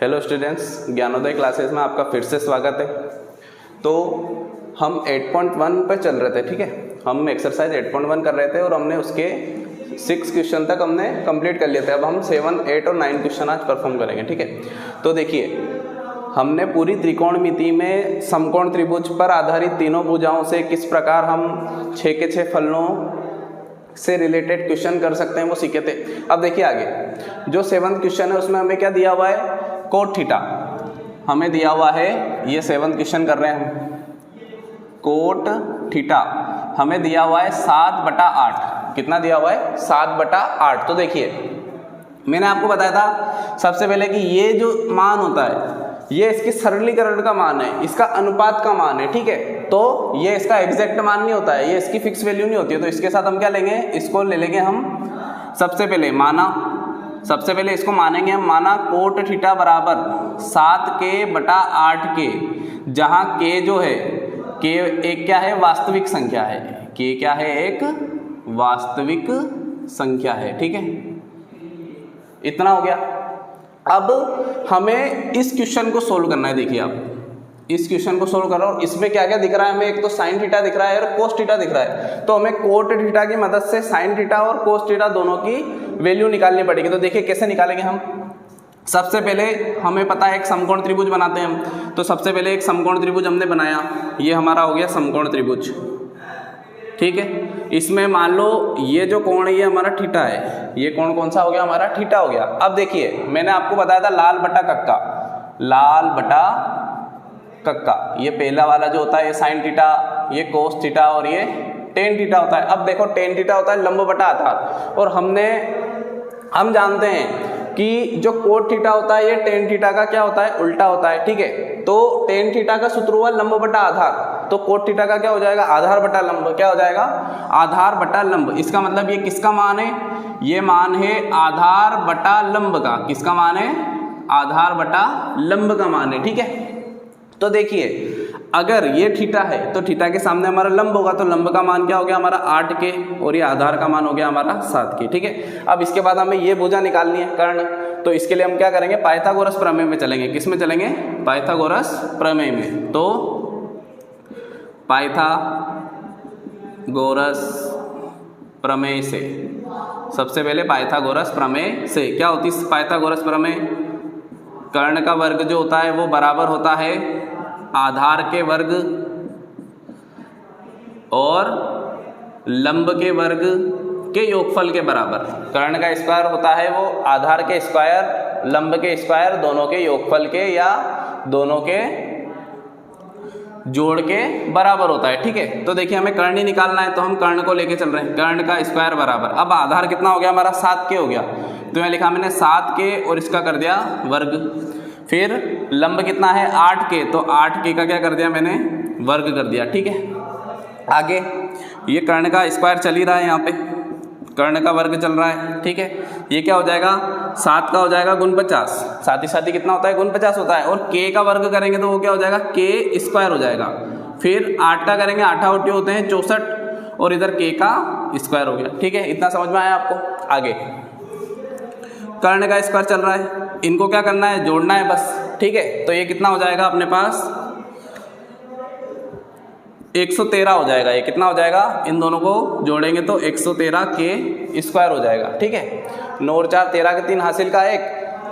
Hello students, Gyanodaya classes में आपका फिर से स्वागत है। तो हम 8.1 पर चल रहे थे, ठीक है। हम एक्सरसाइज 8.1 कर रहे थे और हमने उसके 6 क्वेश्चन तक हमने कंप्लीट कर लिए थे। अब हम 7, 8 और 9 क्वेश्चन आज परफॉर्म करेंगे, ठीक है। तो देखिए, हमने पूरी त्रिकोणमिति में समकोण त्रिभुज पर आधारित तीनों भुजाओं से किस प्रकार हम 6 के 6 फलनों से रिलेटेड क्वेश्चन कर सकते हैं वो सीखे थे। अब देखिए आगे जो 7th क्वेश्चन है उसमें हमें क्या दिया हुआ है, कोट थीटा हमें दिया हुआ है। ये 7th क्वेश्चन कर रहे हैं हम। कोट थीटा हमें दिया हुआ है 7/8। कितना दिया हुआ है? 7/8। तो देखिए, मैंने आपको बताया था सबसे पहले कि ये जो मान होता है ये इसकी सरलीकरण का मान है, इसका अनुपात का मान है, ठीक है। तो ये इसका एग्जैक्ट मान नहीं होता है, ये इसकी फिक्स वैल्यू नहीं होती है। तो इसके साथ हम क्या लेंगे, इसको ले लेंगे हम सबसे पहले माना, सबसे पहले इसको मानेंगे हम, माना कोट थीटा बराबर 7k/8 के, जहाँ k जो है k एक क्या है, वास्तविक संख्या है। k क्या है? एक वास्तविक संख्या है, ठीक है। इतना हो गया। अब हमें इस क्वेश्चन को सोल्व करना है। देखिए आप इस क्वेश्चन को सोल्व करो, इसमें क्या क्या दिख रहा है हमें, एक तो साइन थीटा दिख रहा है और कोस थीटा दिख रहा है। तो हमें कोट थीटा की मदद से साइन थीटा और कोस थीटा दोनों की वैल्यू निकालनी पड़ेगी। तो देखिए कैसे निकालेंगे हम। सबसे पहले हमें पता है एक समकोण त्रिभुज बनाते हैं हम। तो सबसे पहले एक समकोण त्रिभुज हमने बनाया, ये हमारा हो गया समकोण त्रिभुज, ठीक है। इसमें मान लो ये जो कोण है ये हमारा थीटा है, ये कोण कौन सा हो गया? हमारा थीटा हो गया। अब देखिए मैंने आपको बताया था लाल बटा कक्का, लाल बटा कक्का, ये पहला वाला जो होता है ये साइन थीटा, ये कोस थीटा और ये टेन थीटा होता है। अब देखो टेन थीटा होता है लंब बटा आधार, और हम जानते हैं कि जो कोट थीटा होता है ये टेन थीटा का क्या होता है? उल्टा होता है, ठीक है। तो टेन थीटा का सूत्र हुआ लंब बटा आधार, तो कोट थीटा का क्या हो जाएगा? आधार बटा लंब। क्या हो जाएगा? आधार बटा लंब। इसका मतलब ये किसका मान है? ये मान है आधार बटा लंब का। किसका मान है? आधार बटा लंब का मान है, ठीक है। तो देखिए अगर ये थीटा है तो थीटा के सामने हमारा लंब होगा, तो लंब का मान क्या हो गया हमारा? 8k, और ये आधार का मान हो गया हमारा 7k, ठीक है। अब इसके बाद हमें ये भुजा निकालनी है, कर्ण। तो इसके लिए हम क्या करेंगे? पाइथागोरस प्रमेय में चलेंगे। किस में चलेंगे? पाइथागोरस प्रमेय में। तो पाइथागोरस प्रमेय से, सबसे पहले पाइथागोरस प्रमेय से क्या होती है पाइथागोरस प्रमेय? कर्ण का वर्ग जो होता है वो बराबर होता है आधार के वर्ग और लंब के वर्ग के योगफल के बराबर। कर्ण का स्क्वायर होता है वो आधार के स्क्वायर, लंब के स्क्वायर, दोनों के योगफल के या दोनों के जोड़ के बराबर होता है, ठीक है। तो देखिए हमें कर्ण ही निकालना है, तो हम कर्ण को लेके चल रहे हैं। कर्ण का स्क्वायर बराबर, अब आधार कितना हो गया हमारा? 7k हो गया। तो यहाँ लिखा मैंने 7k और इसका कर दिया वर्ग। फिर लंब कितना है? 8k, तो 8k का क्या कर दिया मैंने? वर्ग कर दिया, ठीक है। आगे ये कर्ण का स्क्वायर चल ही रहा है, यहाँ पे कर्ण का वर्ग चल रहा है, ठीक है। ये क्या हो जाएगा? 7 का हो जाएगा गुण 50, साथ ही साथ ही कितना होता है? गुण 50 होता है। और k का वर्ग करेंगे तो वो क्या हो जाएगा? k स्क्वायर हो जाएगा। फिर 8 का करेंगे, 8 8 होते हैं 64, और इधर k का स्क्वायर हो गया, ठीक है। इतना समझ में आया आपको? आगे कर्ण का स्क्वायर चल रहा है, इनको क्या करना है? जोड़ना है बस, ठीक है। तो ये कितना हो जाएगा अपने पास? 113 हो जाएगा। ये कितना हो जाएगा? इन दोनों को जोड़ेंगे तो 113 के स्क्वायर हो जाएगा, ठीक है। 9 और 4 13 के 3 हासिल का 1,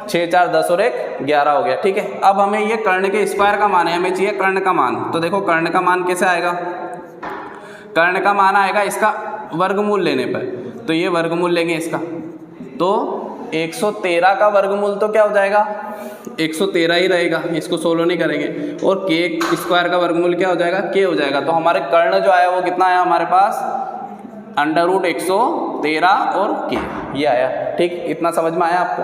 6 4 10 और 1 11 हो गया, ठीक है। अब हमें ये कर्ण के स्क्वायर का मान है, हमें चाहिए कर्ण का मान। तो देखो कर्ण का मान कैसे आएगा? कर्ण का मान आएगा इसका वर्गमूल लेने पर। तो ये वर्गमूल लेंगे इसका, तो 113 का वर्गमूल तो क्या हो जाएगा? 113 ही रहेगा, इसको सोल्व नहीं करेंगे। और k स्क्वायर का वर्गमूल क्या हो जाएगा? k हो जाएगा। तो हमारे कर्ण जो आया वो कितना आया हमारे पास? √113 और k, ये आया, ठीक। इतना समझ में आया आपको?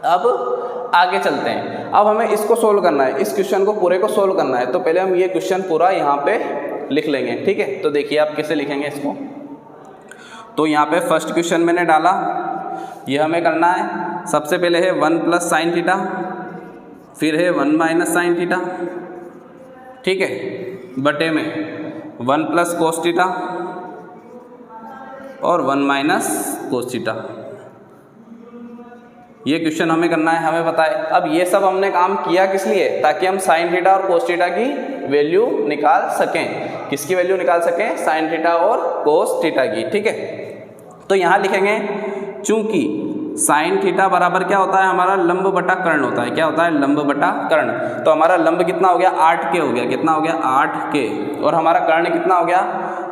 अब आगे चलते हैं। अब हमें इसको सोल्व करना है, इस क्वेश्चन को पूरे को सोल्व करना है। तो पहले हम ये क्वेश्चन पूरा यहाँ पे लिख लेंगे, ठीक है। तो देखिए आप कैसे लिखेंगे इसको। तो यहाँ पे फर्स्ट क्वेश्चन मैंने डाला, ये हमें करना है। सबसे पहले है 1 + sin थीटा, फिर है 1 - sin थीटा, ठीक है, बटे में 1 + cos थीटा और 1 - cos थीटा। ये क्वेश्चन हमें करना है, हमें पता है। अब ये सब हमने काम किया किस लिए, ताकि हम साइन थीटा और कोस थीटा की वैल्यू निकाल सकें। किसकी वैल्यू निकाल सकें, साइन थीटा और कोस थीटा की, ठीक है। तो यहाँ लिखेंगे चूंकि साइन थीटा बराबर क्या होता है हमारा, लंब बटा कर्ण होता है। क्या होता है, लंब बटा कर्ण। तो हमारा लंब कितना हो गया, 8K हो गया। कितना हो गया, 8K। और हमारा कर्ण कितना हो गया,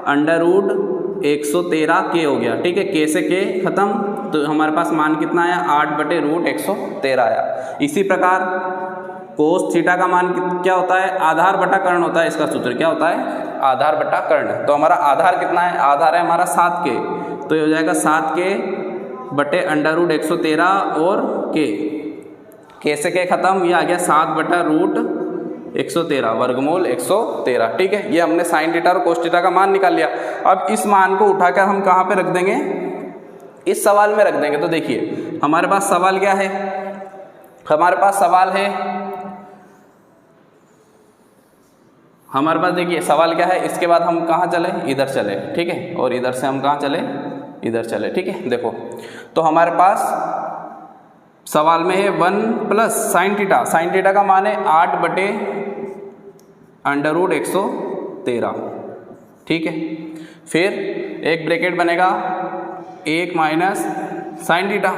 √113K हो गया, ठीक है। K से K खत्म, तो हमारे पास मान कितना आया, 8/√113 आया। इसी प्रकार कोस थीटा का मान क्या होता है, आधार बटा कर्ण होता है। इसका सूत्र क्या होता है, आधार बटा कर्ण। तो हमारा आधार कितना है, आधार है हमारा 7K, तो ये हो जाएगा 7K बटे √113 और K से K खत्म, ये आ गया 7/√113 वर्गमूल 113, ठीक है। ये हमने साइन थीटा और कोस थीटा का मान निकाल लिया। अब इस मान को उठाकर हम कहाँ पे रख देंगे, इस सवाल में रख देंगे। तो देखिए हमारे पास सवाल क्या है, हमारे पास सवाल है, हमारे पास देखिए सवाल क्या है। इसके बाद हम कहाँ चले, इधर चले, ठीक है। और इधर से हम कहाँ चले, इधर चले, ठीक है। देखो तो हमारे पास सवाल में है 1 plus sine theta. Sine theta का मान है 8/√113, ठीक है। फिर एक ब्रैकेट बनेगा 1 minus sine theta,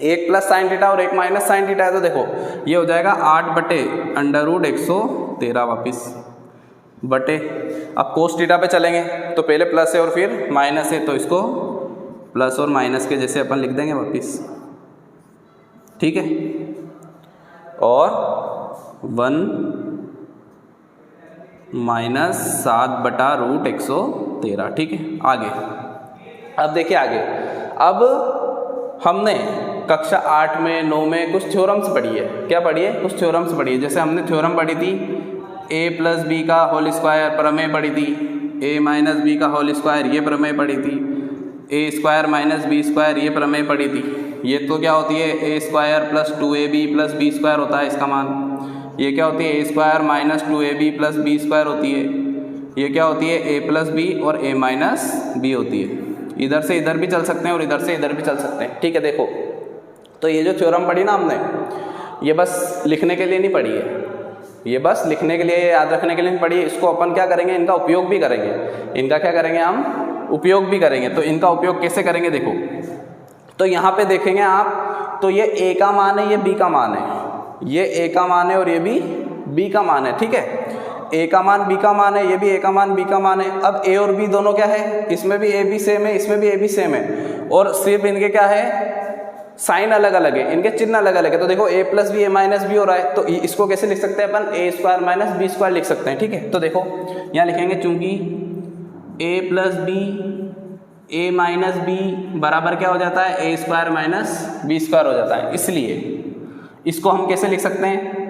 1 plus sine theta और 1 माइनस साइन थीटा है। तो देखो ये हो जाएगा 8/√113 वापिस बटे, अब कोस थीटा पे चलेंगे तो पहले प्लस है और फिर माइनस है, तो इसको प्लस और माइनस के जैसे अपन लिख देंगे वापिस, ठीक है। और 1 माइनस 7/√113, ठीक है। आगे अब देखिए आगे, अब हमने कक्षा 8 में 9 में कुछ थ्योरम्स पढ़ी है। क्या पढ़ी है, कुछ थ्योरम्स पढ़ी है। जैसे हमने थ्योरम पढ़ी थी a + b का होल स्क्वायर, प्रमेय पढ़ी थी a - b का होल स्क्वायर, ये प्रमेय पढ़ी थी। a² - b², ये प्रमेय पढ़ी थी। ये तो क्या होती है, a² + 2ab + b² होता है इसका मान। ये क्या होती है, a² - 2ab + b² होती है। ये क्या होती है, a + b और a - b होती है। इधर से इधर भी चल सकते हैं और इधर से इधर भी चल सकते हैं, ठीक है। देखो तो ये जो थ्योरम पढ़ी ना हमने, ये बस लिखने के लिए नहीं पढ़ी है, ये बस लिखने के लिए, याद रखने के लिए नहीं पढ़ी है। इसको अपन क्या करेंगे, इनका उपयोग भी करेंगे। इनका क्या करेंगे, हम उपयोग भी करेंगे। तो इनका उपयोग कैसे करेंगे, देखो तो यहाँ पे देखेंगे आप, तो ये a का मान है, ये b का मान है। ये a का मान है और ये भी b का मान है, ठीक है। a का मान b का मान है, ये भी a का मान b का मान है। अब a और b दोनों क्या है, इसमें भी a b सेम है, इसमें भी a b सेम है, और सिर्फ इनके क्या है, साइन अलग अलग है, इनके चिन्ह अलग अलग है। तो देखो a + b a - b हो रहा है, तो इसको कैसे लिख सकते हैं अपन, a² - b² लिख सकते हैं, ठीक है। तो देखो यहाँ लिखेंगे चूंकि a + b a - b बराबर क्या हो जाता है, a² - b² हो जाता है। इसलिए इसको हम कैसे लिख सकते हैं,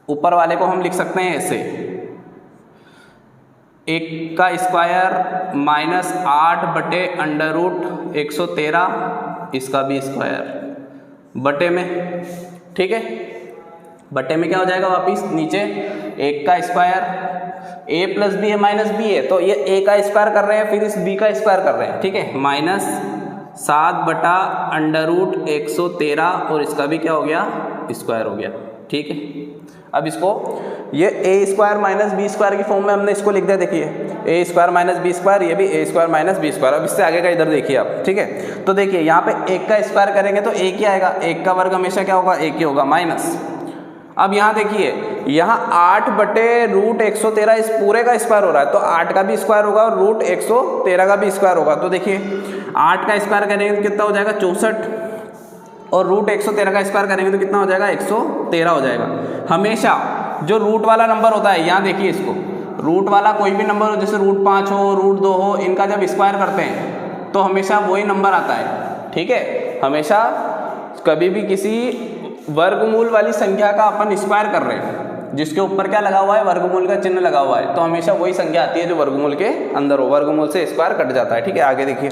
ऊपर वाले को हम लिख सकते हैं ऐसे, 1 का स्क्वायर -8/√113 इसका भी स्क्वायर बटे में, ठीक है। बटे में क्या हो जाएगा, वापिस नीचे 1 का square, a + b a - b है, तो ये a का स्क्वायर कर रहे हैं, फिर इस b का स्क्वायर कर रहे हैं, ठीक है। -7/√113 और इसका भी क्या हो गया, स्क्वायर हो गया, ठीक है। अब इसको ये a² - b² की फॉर्म में हमने इसको लिख दिया। देखिए a² - b², ये भी a² - b²। अब इससे आगे का इधर देखिए आप, ठीक है। तो देखिए यहाँ पे 1 का स्क्वायर करेंगे तो 1 ही आएगा, 1 का वर्ग हमेशा क्या होगा, 1 ही होगा, माइनस। अब यहाँ देखिए, यहाँ 8/√113 इस पूरे का स्क्वायर हो रहा है, तो 8 का भी स्क्वायर होगा और √113 का भी स्क्वायर होगा। तो देखिए 8 का स्क्वायर करेंगे तो कितना हो जाएगा, 64, और √113 का स्क्वायर करेंगे तो कितना हो जाएगा, 113 हो जाएगा। हमेशा जो रूट वाला नंबर होता है, यहाँ देखिए इसको, रूट वाला कोई भी नंबर हो, जैसे √5 हो, √2 हो, इनका जब स्क्वायर करते हैं तो हमेशा वही नंबर आता है, ठीक है। हमेशा कभी भी किसी वर्गमूल वाली संख्या का अपन स्क्वायर कर रहे हैं, जिसके ऊपर क्या लगा हुआ है, वर्गमूल का चिन्ह लगा हुआ है, तो हमेशा वही संख्या आती है जो वर्गमूल के अंदर हो। वर्गमूल से स्क्वायर कट जाता है, ठीक है। आगे देखिए,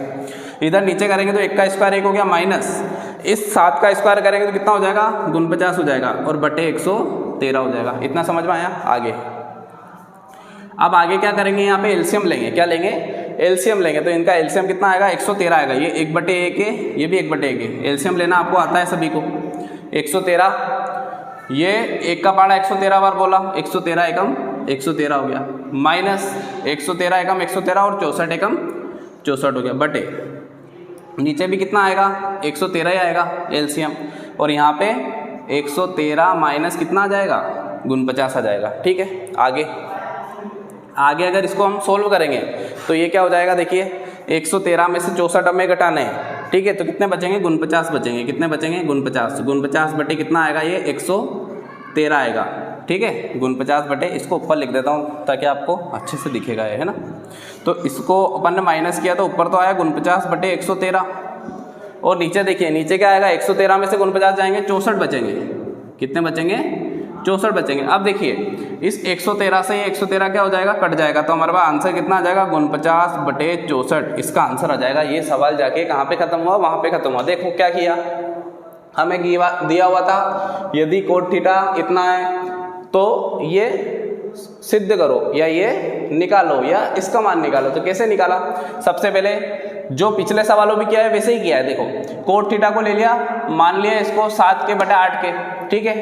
इधर नीचे करेंगे तो 1 का स्क्वायर 1 हो गया, माइनस इस 7 का स्क्वायर करेंगे तो कितना हो जाएगा, 49 हो जाएगा, और बटे 113 हो जाएगा। इतना समझ में आया। आगे अब आगे क्या करेंगे, यहाँ पे एलसीएम लेंगे। क्या लेंगे, एलसीएम लेंगे तो इनका एलसीएम कितना आएगा, 113 आएगा। ये 1/1 है, ये भी 1/1 है। एलसीएम लेना आपको आता है सभी को। 113, ये 1 का पाड़ा 113 बार बोला, 113 एकम 113 हो गया, माइनस 113 एकम 113 और 64 एकम 64 हो गया, बटे नीचे भी कितना आएगा, 113 ही आएगा एलसीएम, और यहाँ पे 113 माइनस कितना आ जाएगा, 49 आ जाएगा। ठीक है, आगे अगर इसको हम सोल्व करेंगे तो ये क्या हो जाएगा, देखिए 113 में से 64 हमें घटाने हैं। ठीक है, तो कितने बचेंगे, 49 बचेंगे। कितने बचेंगे, 49 बटे कितना आएगा, ये 113 आएगा। ठीक है, 49 बटे, इसको ऊपर लिख देता हूँ ताकि आपको अच्छे से दिखेगा, ये है ना। तो इसको अपन ने माइनस किया तो ऊपर तो आया 49 बटे 113, और नीचे देखिए, नीचे क्या आएगा, 113 में से 49 जाएंगे, 64 बचेंगे। कितने बचेंगे, 64 बचेंगे। अब देखिए इस 113 से ये 113 क्या हो जाएगा, कट जाएगा, तो हमारे पास आंसर कितना आ जाएगा, 49 बटे 64 इसका आंसर आ जाएगा। ये सवाल जाके कहाँ पे खत्म हुआ, वहाँ पे खत्म हुआ। देखो क्या किया, हमें दिया हुआ था यदि कोट थीटा इतना है तो ये सिद्ध करो या ये निकालो या इसका मान निकालो। तो कैसे निकाला, सबसे पहले जो पिछले सवालों में किया है वैसे ही किया है। देखो कोट थीटा को ले लिया, मान लिया इसको 7 के बटा 8 के। ठीक है,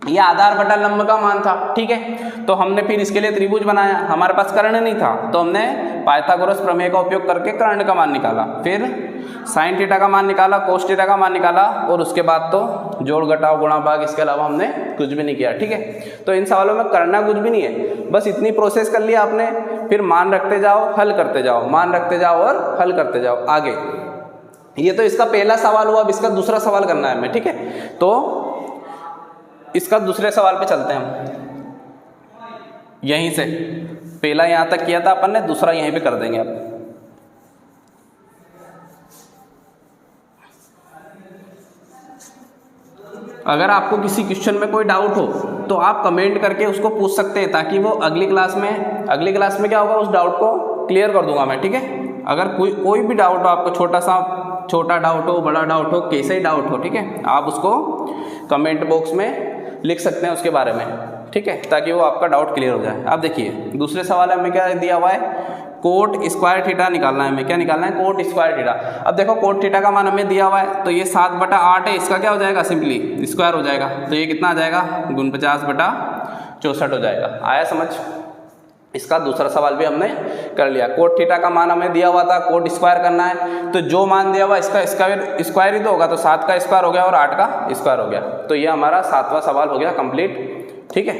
ये आधार बटा लंब का मान था। ठीक है, तो हमने फिर इसके लिए त्रिभुज बनाया, हमारे पास कर्ण नहीं था तो हमने पाइथागोरस प्रमेय का उपयोग करके कर्ण का मान निकाला, फिर साइन थीटा का मान निकाला, कोस थीटा का मान निकाला, और उसके बाद तो जोड़ घटाव गुणा भाग, इसके अलावा हमने कुछ भी नहीं किया। ठीक है, तो इन सवालों में करना कुछ भी नहीं है, बस इतनी प्रोसेस कर लिया आपने, फिर मान रखते जाओ, हल करते जाओ, मान रखते जाओ और हल करते जाओ आगे। ये तो इसका पहला सवाल हुआ, अब इसका दूसरा सवाल करना है हमें। ठीक है, तो इसका दूसरे सवाल पे चलते हैं हम। यहीं से पहला यहां तक किया था अपन ने, दूसरा यहीं पे कर देंगे अब। अगर आपको किसी क्वेश्चन में कोई डाउट हो तो आप कमेंट करके उसको पूछ सकते हैं, ताकि वो अगली क्लास में क्या होगा, उस डाउट को क्लियर कर दूंगा मैं। ठीक है, अगर कोई भी डाउट हो आपको, छोटा डाउट हो, बड़ा डाउट हो, कैसे ही डाउट हो, ठीक है, आप उसको कमेंट बॉक्स में लिख सकते हैं उसके बारे में। ठीक है, ताकि वो आपका डाउट क्लियर हो जाए। अब देखिए दूसरे सवाल में क्या दिया हुआ है, कोट स्क्वायर थीटा निकालना है हमें। क्या निकालना है, कोट स्क्वायर थीटा। अब देखो कोट थीटा का मान हमें दिया हुआ है, तो ये 7 बटा 8 है, इसका क्या हो जाएगा, सिंपली स्क्वायर हो जाएगा, तो ये कितना आ जाएगा, 49 बटा 64 हो जाएगा। आया समझ, इसका दूसरा सवाल भी हमने कर लिया। कोट थीटा का मान हमें दिया हुआ था, कोट स्क्वायर करना है, तो जो मान दिया हुआ इसका स्क्वायर ही तो होगा, तो 7 का स्क्वायर हो गया और 8 का स्क्वायर हो गया। तो ये हमारा 7वां सवाल हो गया कंप्लीट। ठीक है,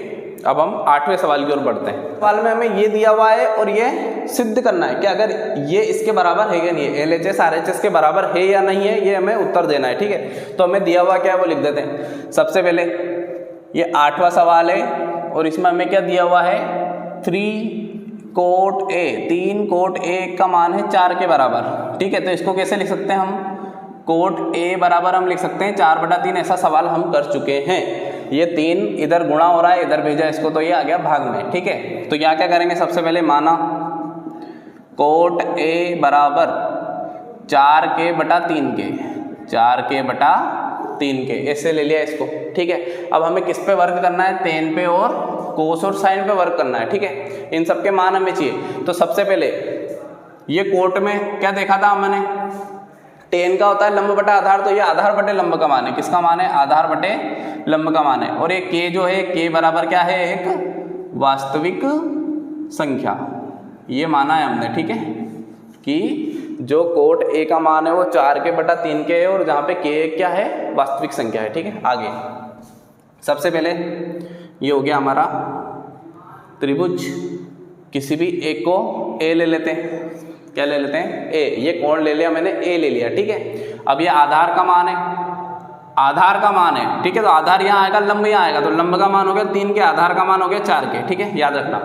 अब हम 8वें सवाल की ओर बढ़ते हैं। सवाल में हमें ये दिया हुआ है और ये सिद्ध करना है कि अगर ये इसके बराबर है या नहीं है, LHS RHS के बराबर है या नहीं है, ये हमें उत्तर देना है। ठीक है, तो हमें दिया हुआ क्या है वो लिख देते हैं। सबसे पहले ये 8वां सवाल है और इसमें हमें क्या दिया हुआ है, 3 कोट A का मान है 4 के बराबर। ठीक है, तो इसको कैसे लिख सकते हैं हम, कोट A बराबर हम लिख सकते हैं 4/3। ऐसा सवाल हम कर चुके हैं। ये 3 इधर गुणा हो रहा है, इधर भेजा इसको, तो ये आ गया भाग में। ठीक है, तो यहाँ क्या करेंगे, सबसे पहले माना कोट A बराबर 4 के बटा 3 के, ऐसे ले लिया इसको। ठीक है, अब हमें किस पे वर्क करना है, tan पे और कोस और साइन पे वर्क करना है। ठीक है, इन सब के मान हमें चाहिए। तो सबसे पहले ये कोट में क्या देखा था हमने, tan का होता है लंब बटा आधार, तो ये आधार बटे लंब का मान है। किसका मान है, आधार बटे लंब का मान है। और ये k जो है, k बराबर क्या है, एक वास्तविक संख्या, ये माना है हमने। ठीक है, कि जो कोट A का मान है वो 4 के बटा 3 के है, और जहाँ पे k क्या है, वास्तविक संख्या है। ठीक है, आगे सबसे पहले ये हो गया हमारा त्रिभुज, किसी भी एक को A ले लेते हैं। क्या ले लेते हैं, A, ये कोण ले लिया मैंने, A ले लिया। ठीक है, अब ये आधार का मान है। ठीक है, तो आधार यहाँ आएगा, लंब यहाँ आएगा, तो लंब का मान हो गया 3 के, आधार का मान हो गया 4 के। ठीक है, याद रखना।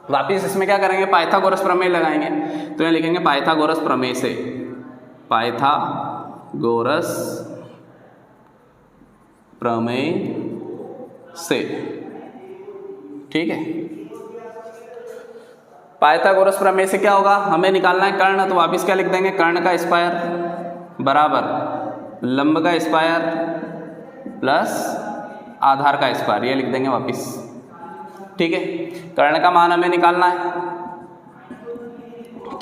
वापिस इसमें क्या करेंगे, पाइथागोरस प्रमेय लगाएंगे, तो यहाँ लिखेंगे पाइथागोरस प्रमेय से, पाइथागोरस प्रमेय से। ठीक है, पाइथागोरस प्रमेय से क्या होगा, हमें निकालना है कर्ण, तो वापिस क्या लिख देंगे, कर्ण का स्क्वायर बराबर लंब का स्क्वायर प्लस आधार का स्क्वायर, ये लिख देंगे वापिस। ठीक है, कर्ण का मान हमें निकालना है,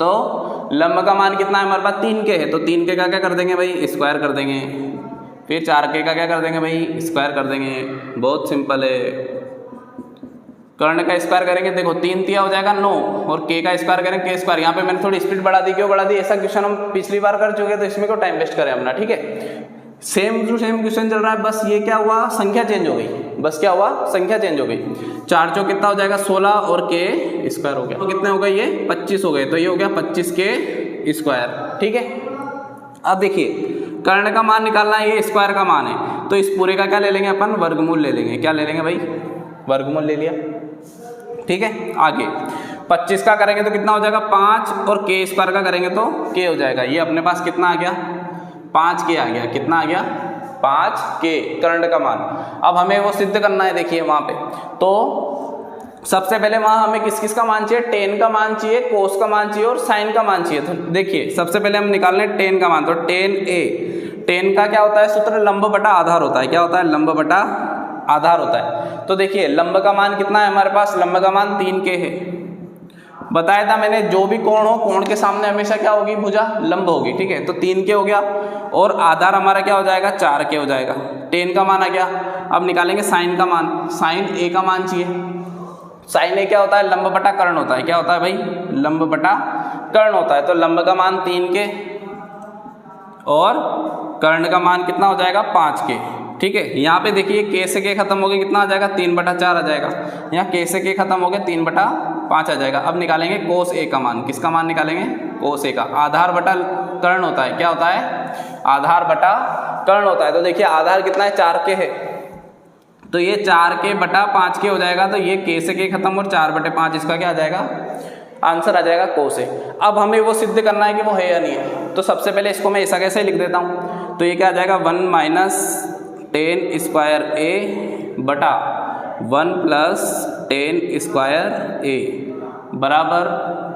तो लंब का मान कितना है हमारे पास 3k है, तो 3k का क्या कर देंगे भाई स्क्वायर कर देंगे, फिर 4k का क्या कर देंगे भाई स्क्वायर कर देंगे। बहुत सिंपल है। कर्ण का स्क्वायर करेंगे, देखो 3 तिया हो जाएगा 9 और k का स्क्वायर करेंगे k स्क्वायर। यहाँ पे मैंने थोड़ी स्पीड बढ़ा दी, क्यों बढ़ा दी, ऐसा क्वेश्चन हम पिछली बार कर चुके हैं तो इसमें क्यों टाइम वेस्ट करें अपना। ठीक है, सेम टू सेम क्वेश्चन चल रहा है, बस ये क्या हुआ संख्या चेंज हो गई, बस क्या हुआ संख्या चेंज हो गई। 4 चौक कितना हो जाएगा 16 और k स्क्वायर हो गया, तो कितने हो गए ये 25 हो गए, तो ये हो गया 25k स्क्वायर। ठीक है, अब देखिए कर्ण का मान निकालना है, ये स्क्वायर का मान है, तो इस पूरे का क्या ले लेंगे अपन वर्गमूल ले लेंगे। क्या ले लेंगे भाई वर्गमूल ले लिया। ठीक है, आगे 25 का करेंगे तो कितना हो जाएगा 5 और k स्क्वायर का करेंगे तो k हो जाएगा। ये अपने पास कितना आ गया 5k आ गया, कितना आ गया 5k कर्ण का मान। अब हमें वो सिद्ध करना है, देखिए वहां पे तो सबसे पहले वहां हमें किस किस का मान चाहिए, टेन का मान चाहिए, कोस का मान चाहिए और साइन का मान चाहिए। तो देखिए सबसे पहले हम निकाल लें टेन का मान, तो टेन ए, टेन का क्या होता है सूत्र लंब बटा आधार होता है। क्या होता है लंब बटा आधार होता है। तो देखिए लंब का मान कितना है हमारे पास, लंब का मान 3k है। बताया था मैंने जो भी कोण हो, कोण के सामने हमेशा क्या होगी भुजा लंब होगी। ठीक है, तो 3k हो गया और आधार हमारा क्या हो जाएगा 4k हो जाएगा। टेन का मान आ गया। अब निकालेंगे साइन का मान, साइन a का मान चाहिए। साइन a क्या होता है लंब बटा कर्ण होता है। क्या होता है भाई लंब बटा कर्ण होता है। तो लंब का मान 3k और कर्ण का मान कितना हो जाएगा 5k। ठीक है, यहाँ पे देखिए k से k खत्म हो गया, कितना आ जाएगा 3/4 आ जाएगा। यहाँ k से k खत्म हो गया 3/5 आ जाएगा। अब निकालेंगे कोस a का मान, किसका मान निकालेंगे कोस a का। आधार बटा कर्ण होता है। क्या होता है आधार बटा कर्ण होता है। तो देखिए आधार कितना है 4k है, तो ये 4k बटा 5k हो जाएगा। तो ये k से k खत्म और 4/5 इसका क्या आ जाएगा आंसर आ जाएगा कोस a। अब हमें वो सिद्ध करना है कि वो है या नहीं है। तो सबसे पहले इसको मैं ऐसा कैसे लिख देता हूँ, तो ये क्या आ जाएगा 1 - 10 स्क्वायर a बटा 1 + 10 स्क्वायर a बराबर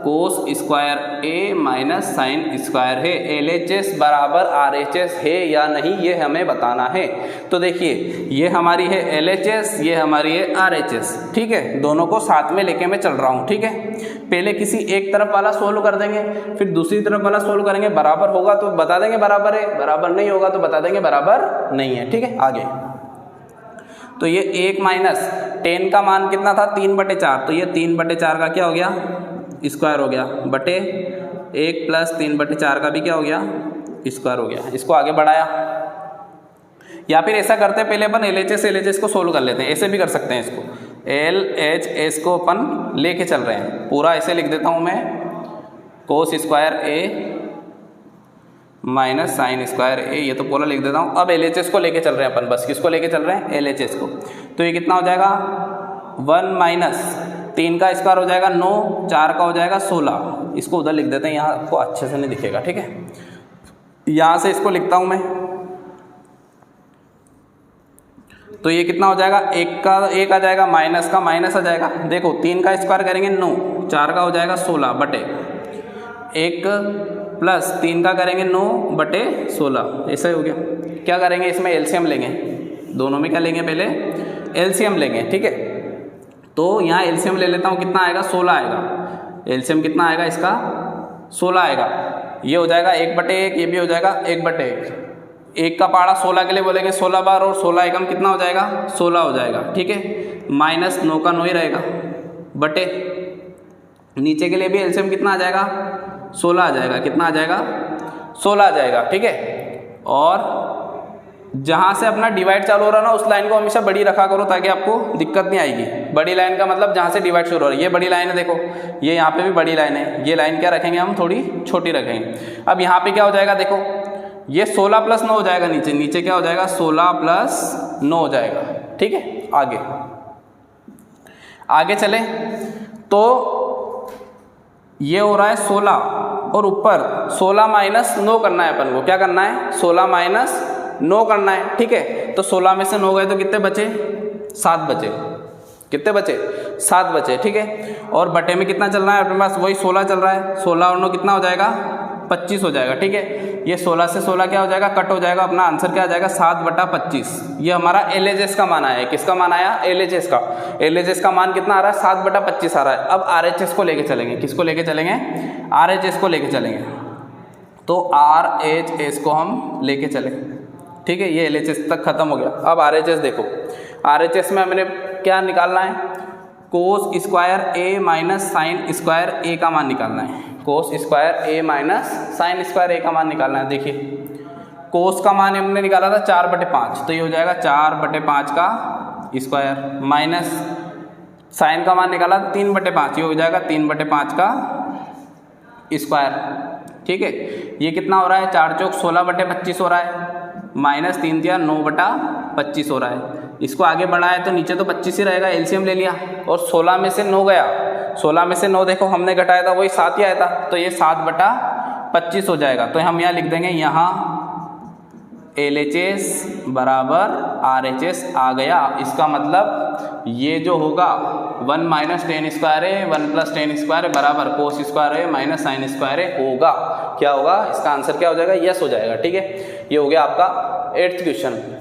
cos square a minus sine square है। LHS बराबर RHS है या नहीं ये हमें बताना है। तो देखिए ये हमारी है LHS, ये हमारी है RHS। ठीक है, दोनों को साथ में लेके मैं चल रहा हूँ। ठीक है, पहले किसी एक तरफ वाला सोल्व कर देंगे, फिर दूसरी तरफ वाला सोल्व करेंगे। बराबर होगा तो बता देंगे बराबर है, बराबर नहीं होगा तो बता देंगे बराबर नहीं है। ठीक है, आगे तो ये 1 - 10 का मान कितना था 3/4, तो ये 3/4 का क्या हो गया स्क्वायर हो गया बटे 1 + 3/4 का भी क्या हो गया स्क्वायर हो गया। इसको आगे बढ़ाया, या फिर ऐसा करते हैं पहले अपन LHS को सोल्व कर लेते हैं। ऐसे भी कर सकते हैं, इसको LHS को अपन लेके चल रहे हैं। पूरा ऐसे लिख देता हूँ मैं cos square a minus sine square a, ये तो पूरा लिख देता हूँ। अब LHS को लेके चल रहे हैं अपन, बस किसको लेके चल रहे हैं LHS को। तो ये कितना हो जाएगा 1 - 3 का स्क्वायर हो जाएगा 9, 4 का हो जाएगा 16। इसको उधर लिख देते हैं, यहाँ आपको अच्छे से नहीं दिखेगा। ठीक है, यहाँ से इसको लिखता हूँ मैं, तो ये कितना हो जाएगा 1 आ जाएगा, माइनस का माइनस आ जाएगा। देखो 3 का स्क्वायर करेंगे 9, 4 का हो जाएगा 16 बटे 1 प्लस 3 का करेंगे 9/16, ऐसा ही हो गया। क्या करेंगे इसमें एलसीएम लेंगे, दोनों में क्या लेंगे पहले एलसीएम लेंगे। ठीक है, तो यहाँ एलसीएम ले लेता हूँ, कितना आएगा 16 आएगा। एलसीएम कितना आएगा इसका 16 आएगा। ये हो जाएगा 1/1, ये भी हो जाएगा 1/1। 1 का पहाड़ा 16 के लिए बोलेंगे 16 बार, और 16 एकम कितना हो जाएगा 16 हो जाएगा। ठीक है, माइनस 9 का 9 ही रहेगा बटे नीचे के लिए भी एलसीएम कितना आ जाएगा 16 आ जाएगा। कितना आ जाएगा 16 आ जाएगा। ठीक है, और जहाँ से अपना डिवाइड चालू हो रहा है ना उस लाइन को हमेशा बड़ी रखा करो ताकि आपको दिक्कत नहीं आएगी। बड़ी लाइन का मतलब जहाँ से डिवाइड शुरू हो रहा है, ये बड़ी लाइन है, देखो ये यहाँ पे भी बड़ी लाइन है। ये लाइन क्या रखेंगे हम थोड़ी छोटी रखेंगे। अब यहाँ पे क्या हो जाएगा, देखो ये 16 + 9 हो जाएगा, नीचे क्या हो जाएगा 16 + 9 हो जाएगा। ठीक है, आगे चले तो ये हो रहा है 16 और ऊपर 16 - 9 करना है अपन को। क्या करना है 16 - 9 करना है। ठीक है, तो 16 में से 9 गए तो कितने बचे 7 बचे। कितने बचे 7 बचे। ठीक है, और बटे में कितना चल रहा है अपने पास वही 16 चल रहा है। 16 और 9 कितना हो जाएगा 25 हो जाएगा। ठीक है, ये 16 से 16 क्या हो जाएगा, कट हो जाएगा, अपना आंसर क्या आ जाएगा 7/25। ये हमारा LHS का मान आया है। किसका मान आया, LHS का। LHS का मान कितना आ रहा है, 7/25 आ रहा है। अब RHS को लेके चलेंगे, किसको लेके चलेंगे, RHS को लेके चलेंगे। तो RHS को हम लेके चले, ठीक है, ये LHS तक खत्म हो गया। अब RHS देखो, RHS में हमने क्या निकालना है, cos square A minus sine square A का मान निकालना है। Cos square A minus sine square A का मान निकालना है। देखिए कोस का मान हमने निकाला था 4/5, तो ये हो जाएगा 4/5 का स्क्वायर, माइनस साइन का मान निकाला था 3/5, ये हो जाएगा 3/5 का स्क्वायर। ठीक है, ये कितना हो रहा है, 4 चौक 16/25 हो रहा है, माइनस 3 तिया 9/25 हो रहा है। इसको आगे बढ़ाया तो नीचे तो 25 ही रहेगा, एलसीएम ले लिया और 16 में से 9 गया, 16 में से 9 देखो हमने घटाया था वही 7 ही आया था, तो ये 7/25 हो जाएगा। तो हम यहाँ लिख देंगे, यहाँ LHS बराबर RHS आ गया। इसका मतलब ये जो होगा 1 माइनस टेन स्क्वायर है 1 प्लस टेन स्क्वायर बराबर कोस स्क्वायर है माइनस साइन स्क्वायर है होगा। क्या होगा, इसका आंसर क्या हो जाएगा, यस हो जाएगा। ठीक है, ये हो गया आपका 8th क्वेश्चन।